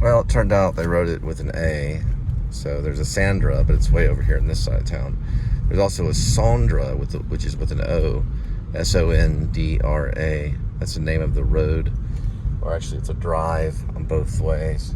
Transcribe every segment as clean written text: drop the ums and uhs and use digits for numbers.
Well, it turned out they wrote it with an A. So there's a Sandra, but it's way over here in this side of town. There's also a Sondra, which is with an O. Sondra. That's the name of the road. Or actually, it's a drive on both ways.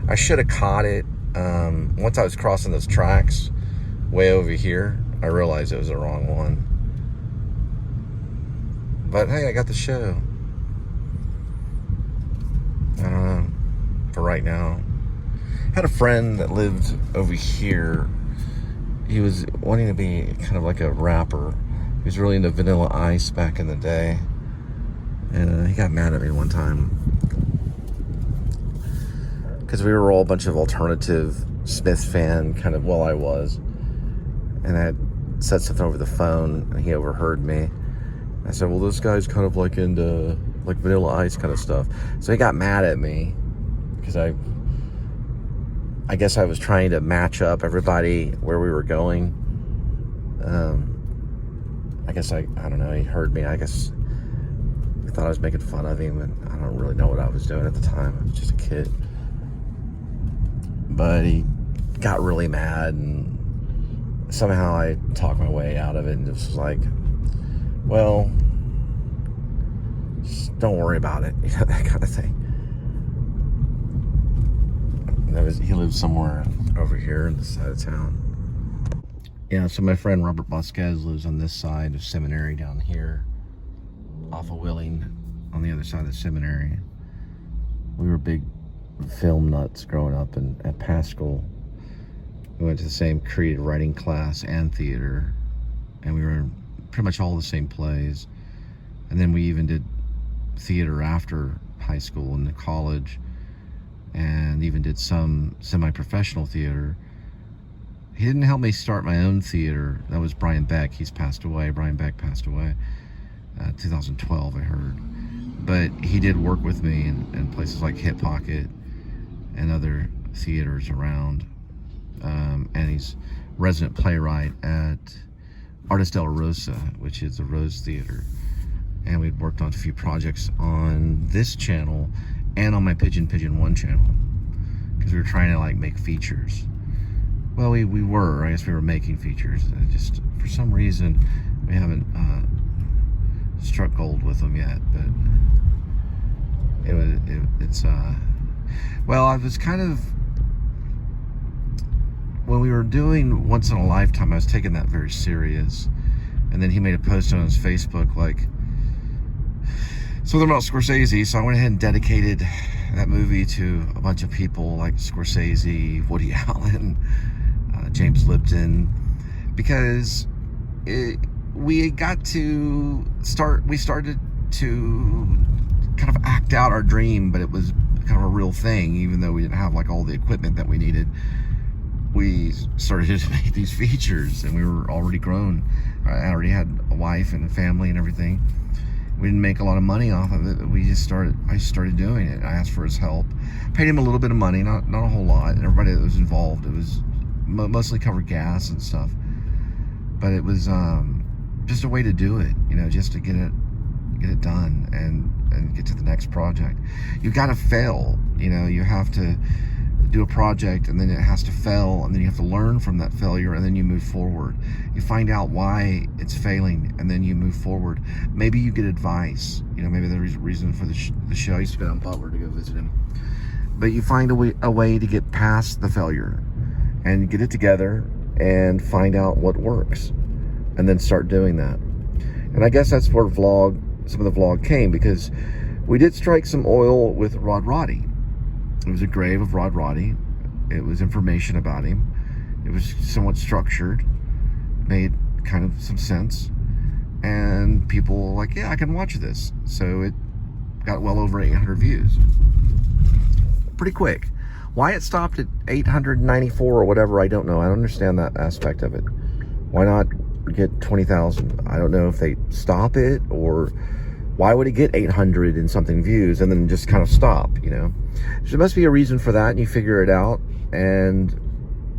I should have caught it. Once I was crossing those tracks way over here, I realized it was the wrong one. But hey, I got the show. I don't know. For right now. Had a friend that lived over here. He was wanting to be kind of like a rapper. He was really into Vanilla Ice back in the day. And he got mad at me one time. Because we were all a bunch of alternative Smith fan, kind of, well, I was. And I had said something over the phone, and he overheard me. I said, well, this guy's kind of like into like Vanilla Ice kind of stuff. So he got mad at me because I guess I was trying to match up everybody where we were going. I guess I don't know, he heard me. I guess I thought I was making fun of him, and I don't really know what I was doing at the time. I was just a kid. But he got really mad, and somehow I talked my way out of it and just was like, well, just don't worry about it, you know, that kind of thing. He lives somewhere over here in this side of town. Yeah, so my friend Robert Vasquez lives on this side of Seminary down here, off of Wheeling, on the other side of the seminary. We were big film nuts growing up at Pascal. We went to the same creative writing class and theater, and we were in pretty much all the same plays. And then we even did theater after high school and college, and even did some semi-professional theater. He didn't help me start my own theater. That was Brian Beck. He's passed away. Brian Beck passed away 2012, I heard. But he did work with me in places like Hip Pocket and other theaters around. And he's resident playwright at Artist El Rosa, which is the Rose Theater. And we'd worked on a few projects on this channel and on my Pigeon 1 channel, because we were trying to like make features. Well, I guess we were making features. Just for some reason we haven't struck gold with them yet, but well, I was kind of, when we were doing Once in a Lifetime, I was taking that very serious. And then he made a post on his Facebook like something about Scorsese, so I went ahead and dedicated that movie to a bunch of people like Scorsese, Woody Allen, James Lipton, because we started to kind of act out our dream, but it was kind of a real thing, even though we didn't have like all the equipment that we needed. We started to make these features, and we were already grown. I already had a wife and a family and everything. We didn't make a lot of money off of it, but I started doing it. I asked for his help. Paid him a little bit of money, not a whole lot. And everybody that was involved, it was mostly covered gas and stuff. But it was just a way to do it, you know, just to get it done and get to the next project. You got to fail, you know. You have to do a project, and then it has to fail, and then you have to learn from that failure, and then you move forward. You find out why it's failing, and then you move forward. Maybe you get advice, you know, maybe there's a reason for the show. I used to go down Butler to go visit him. But you find a way to get past the failure and get it together and find out what works, and then start doing that. And I guess that's where some of the vlog came, because we did strike some oil with Rod Roddy. It was a grave of Rod Roddy. It was information about him. It was somewhat structured, made kind of some sense, and people were like, yeah, I can watch this. So it got well over 800 views. Pretty quick. Why it stopped at 894 or whatever, I don't know. I don't understand that aspect of it. Why not get 20,000? I don't know if they stop it, or why would it get 800 and something views and then just kind of stop, you know? There must be a reason for that, and you figure it out. And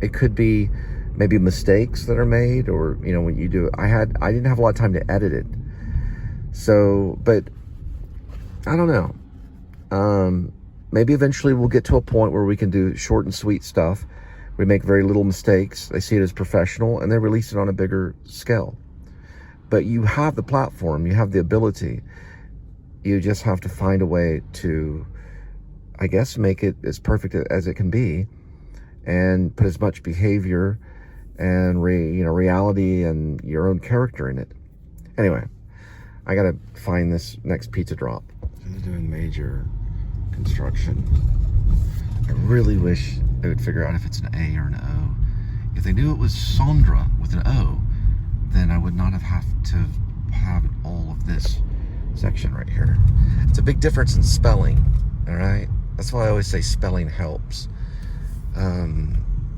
it could be maybe mistakes that are made, or, you know, when you do it. I didn't have a lot of time to edit it. So, but I don't know. maybe eventually we'll get to a point where we can do short and sweet stuff. We make very little mistakes. They see it as professional, and they release it on a bigger scale. But you have the platform, you have the ability. You just have to find a way to, I guess, make it as perfect as it can be, and put as much behavior and reality and your own character in it. Anyway, I gotta find this next pizza drop. They're doing major construction. I really wish they would figure out if it's an A or an O. If they knew it was Sondra with an O, then I would not have to have all of this section right here. It's a big difference in spelling, all right? That's why I always say spelling helps,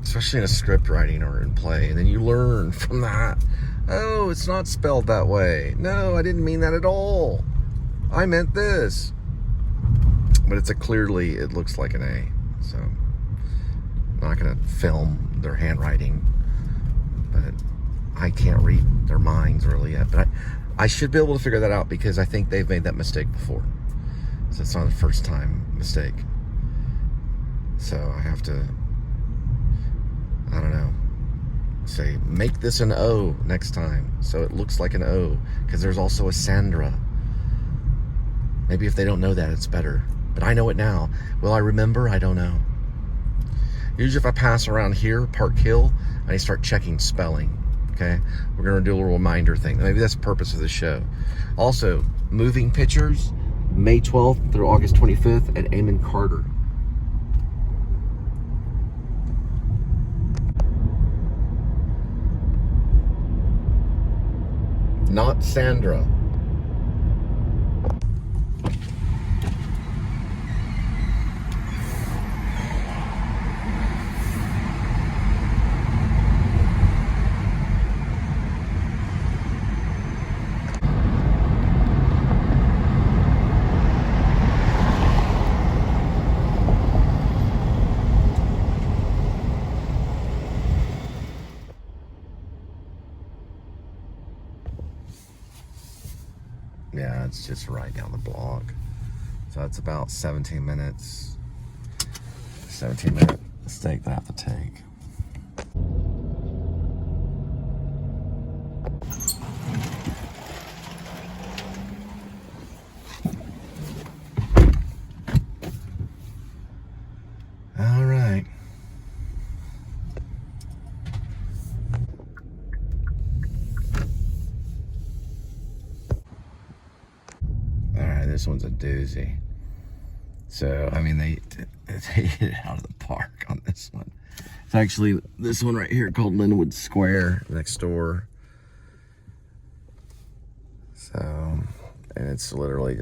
especially in a script writing or in play. And then you learn from that. Oh, it's not spelled that way. No, I didn't mean that at all. I meant this. But it's clearly, it looks like an A. So I'm not gonna film their handwriting, but I can't read their minds really yet. But I should be able to figure that out, because I think they've made that mistake before. So it's not a first time mistake. So I have to, I don't know, say, make this an O next time so it looks like an O, because there's also a Sandra. Maybe if they don't know that, it's better. But I know it now. Will I remember? I don't know. Usually if I pass around here, Park Hill, I start checking spelling. Okay? We're going to do a little reminder thing. Maybe that's the purpose of the show. Also, moving pictures, May 12th through August 25th at Amon Carter. Not Sandra. Yeah, it's just right down the block. So that's about 17 minutes. 17-minute mistake that I have to take. All right. This one's a doozy. So, I mean, they hit it out of the park on this one. It's actually this one right here called Linwood Square next door. So, and it's literally,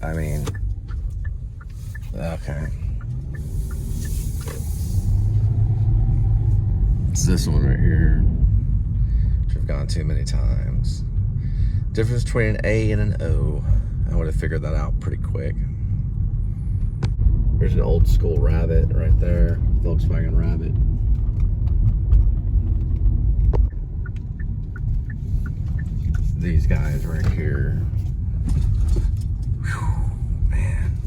I mean, okay. It's this one right here, which I've gone to many times. Difference between an A and an O. I would have figured that out pretty quick. There's an old school Rabbit right there, Volkswagen Rabbit. These guys right here. Whew, man.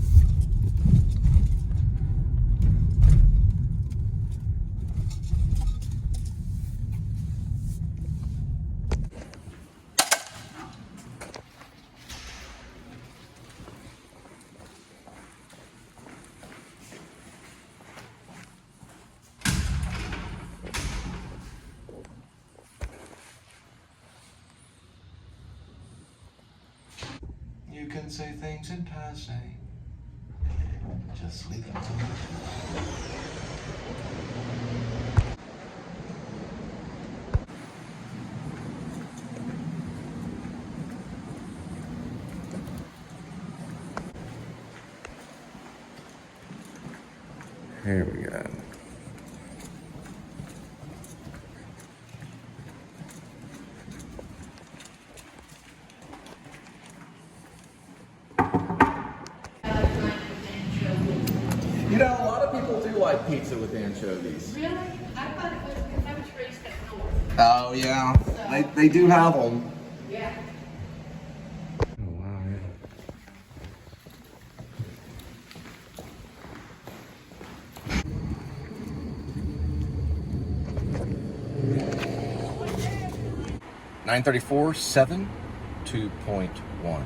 You can say things in passing. Just leave them alone. Here we go. You know, a lot of people do like pizza with anchovies. Really? I thought it was because I was raised up north. Oh, yeah. So, they do have them. Yeah. Oh, wow. 934 7 2.1.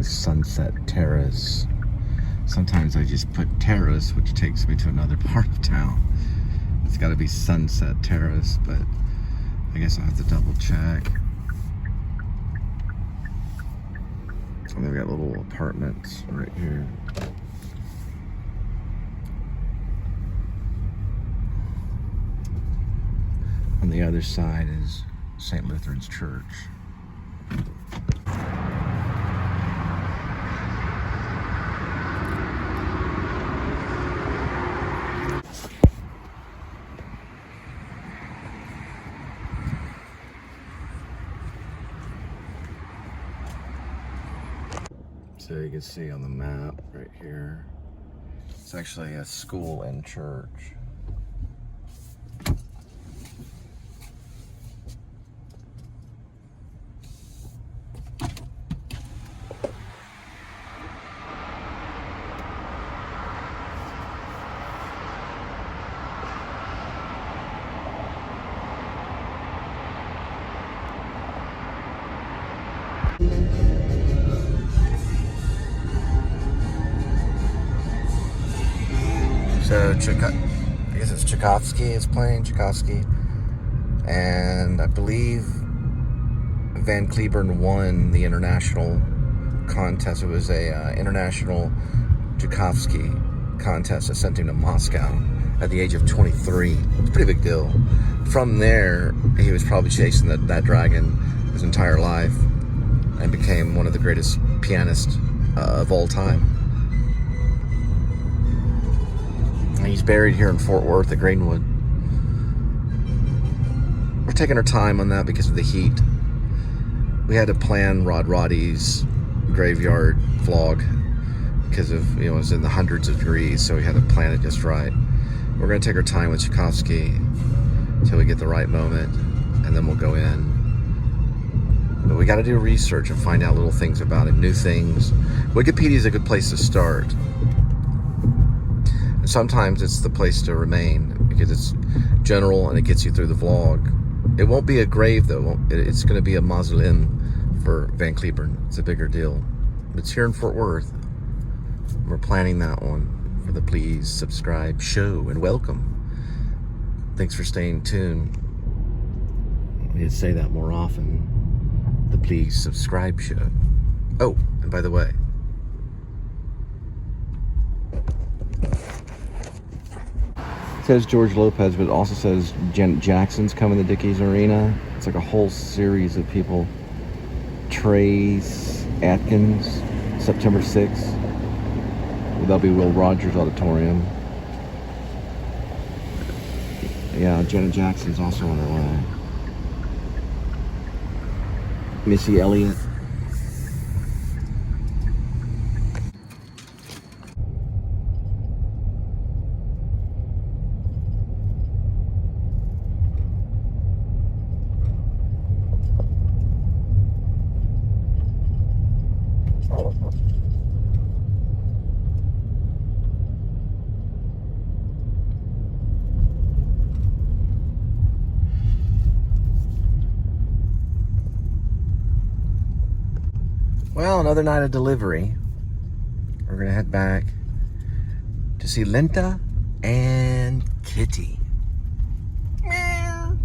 Sunset Terrace. Sometimes I just put Terrace, which takes me to another part of town. It's got to be Sunset Terrace, but I guess I'll have to double check. And they've got little apartments right here. On the other side is St. Lutheran's Church. So you can see on the map right here, it's actually a school and church. So, I guess it's Tchaikovsky is playing, Tchaikovsky. And I believe Van Cliburn won the international contest. It was a international Tchaikovsky contest that sent him to Moscow at the age of 23. It's a pretty big deal. From there, he was probably chasing that dragon his entire life and became one of the greatest pianists of all time. He's buried here in Fort Worth at Greenwood. We're taking our time on that because of the heat. We had to plan Rod Roddy's graveyard vlog because of, it was in the hundreds of degrees, so we had to plan it just right. We're going to take our time with Tchaikovsky until we get the right moment, and then we'll go in. But we got to do research and find out little things about him, new things. Wikipedia is a good place to start. Sometimes it's the place to remain because it's general and it gets you through the vlog. It won't be a grave though. It's going to be a mausoleum for Van Cliburn. It's a bigger deal. It's here in Fort Worth. We're planning that one for the Please Subscribe show, and welcome. Thanks for staying tuned. We need to say that more often. The Please Subscribe show. Oh, and by the way, it says George Lopez, but it also says Janet Jackson's coming to Dickies Arena. It's like a whole series of people. Trace Atkins, September 6th. That'll be Will Rogers Auditorium. Yeah, Janet Jackson's also on her way. Missy Elliott. Well, another night of delivery. We're gonna head back to see Linda and Kitty. Meow.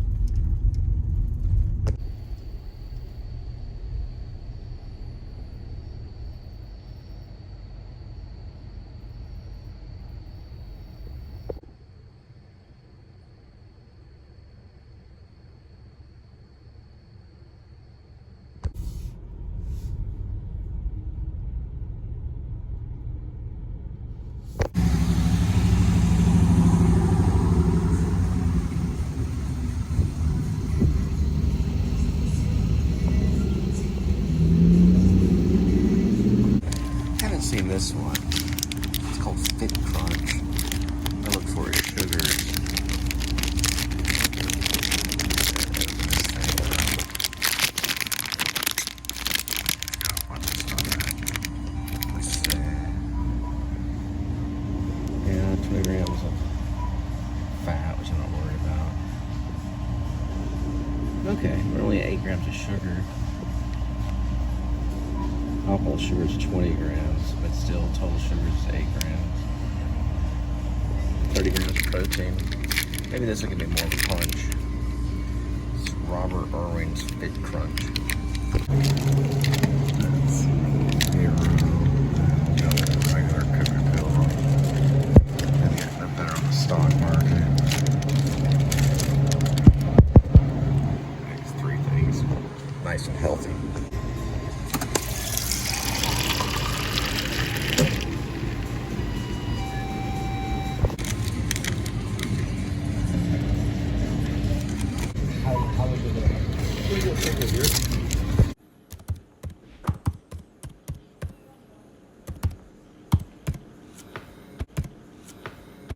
Haven't seen this one. It's called Fit Crunch. I look for sugars. Let's see. Yeah, 20 grams of fat, which I'm not worried about. Okay, we're only 8 grams of sugar. Alcohol sugar is 20 grams, but still total sugar is 8 grams. 30 grams of protein. Maybe this will give me more of a punch. It's Robert Irwin's Fit Crunch. That's regular cookie pill. I think they're better on the stock market. Makes 3 things nice and healthy. How was it? Pretty good pick of yours.